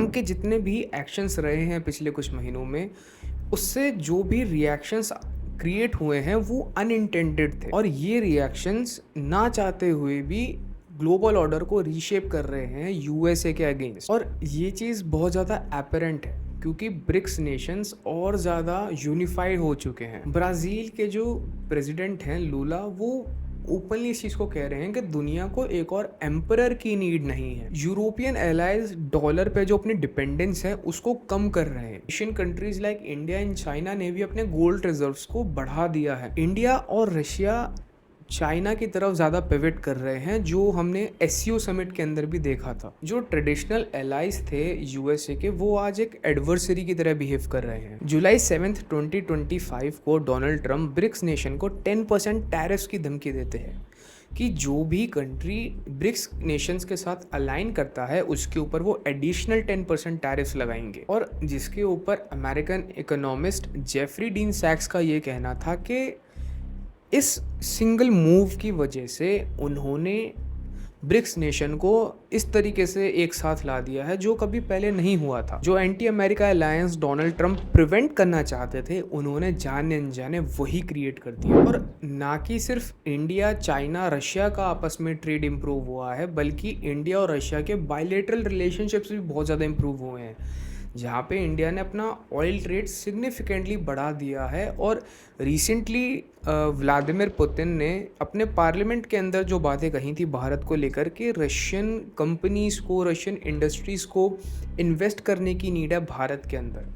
Trump के जितने भी एक्शंस रहे हैं पिछले कुछ महीनों में, उससे जो भी रिएक्शंस क्रिएट हुए हैं वो अनइंटेंडेड थे, और ये रिएक्शंस ना चाहते हुए भी ग्लोबल ऑर्डर को रीशेप कर रहे हैं यूएसए के अगेंस्ट। और ये चीज़ बहुत ज़्यादा एपरेंट है क्योंकि ब्रिक्स नेशंस और ज़्यादा यूनिफाइड हो चुके हैं। ब्राज़ील के जो प्रेसिडेंट हैं लूला, वो ओपनली इस चीज़ को कह रहे हैं कि दुनिया को एक और एम्परर की नीड नहीं है। यूरोपियन एलाइज डॉलर पे जो अपनी डिपेंडेंस है उसको कम कर रहे हैं। Asian countries like India and China ने भी अपने गोल्ड रिजर्व्स को बढ़ा दिया है। इंडिया और रशिया चाइना की तरफ ज़्यादा पिवट कर रहे हैं, जो हमने एससीओ समिट के अंदर भी देखा था। जो ट्रेडिशनल एलाइज थे यूएसए के, वो आज एक एडवर्सरी की तरह बिहेव कर रहे हैं। जुलाई 7, 2025 को डोनाल्ड ट्रंप ब्रिक्स नेशन को 10% टैरिफ्स की धमकी देते हैं कि जो भी कंट्री ब्रिक्स नेशंस के साथ अलाइन करता है उसके ऊपर वो एडिशनल 10% टैरिफ्स लगाएंगे। और जिसके ऊपर अमेरिकन इकोनॉमिस्ट जेफरी डीन सैक्स का ये कहना था कि इस सिंगल मूव की वजह से उन्होंने ब्रिक्स नेशन को इस तरीके से एक साथ ला दिया है जो कभी पहले नहीं हुआ था। जो anti America alliance Donald Trump prevent करना चाहते थे, उन्होंने जाने अनजाने वही क्रिएट कर दिया। और ना कि सिर्फ इंडिया, चाइना, रशिया का आपस में ट्रेड इम्प्रूव हुआ है, बल्कि इंडिया और रशिया के बायलैटरल रिलेशनशिप्स भी बहुत ज़्यादा इम्प्रूव हुए हैं, जहाँ पे इंडिया ने अपना ऑयल ट्रेड सिग्निफिकेंटली बढ़ा दिया है। और रिसेंटली व्लादिमीर पुतिन ने अपने पार्लियामेंट के अंदर जो बातें कही थी भारत को लेकर के, रशियन कंपनीज़ को, रशियन इंडस्ट्रीज़ को इन्वेस्ट करने की नीड है भारत के अंदर,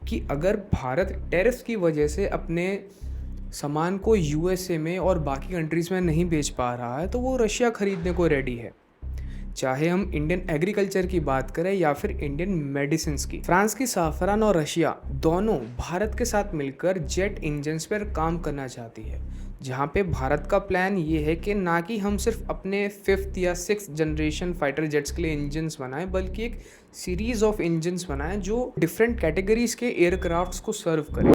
कि अगर भारत टैरिफ की वजह से अपने सामान को यूएसए में और बाकी कंट्रीज़ में नहीं बेच पा रहा है तो वो रशिया ख़रीदने को रेडी है, चाहे हम इंडियन एग्रीकल्चर की बात करें या फिर इंडियन मेडिसिन्स की। फ्रांस की साफरान और रशिया दोनों भारत के साथ मिलकर जेट इंजन्स पर काम करना चाहती है, जहाँ पे भारत का प्लान ये है कि ना कि हम सिर्फ अपने 5th या 6th जनरेशन फाइटर जेट्स के लिए इंजन्स बनाएं, बल्कि एक सीरीज ऑफ इंजन्स बनाएं जो डिफरेंट कैटेगरीज के एयरक्राफ्ट्स को सर्व करें।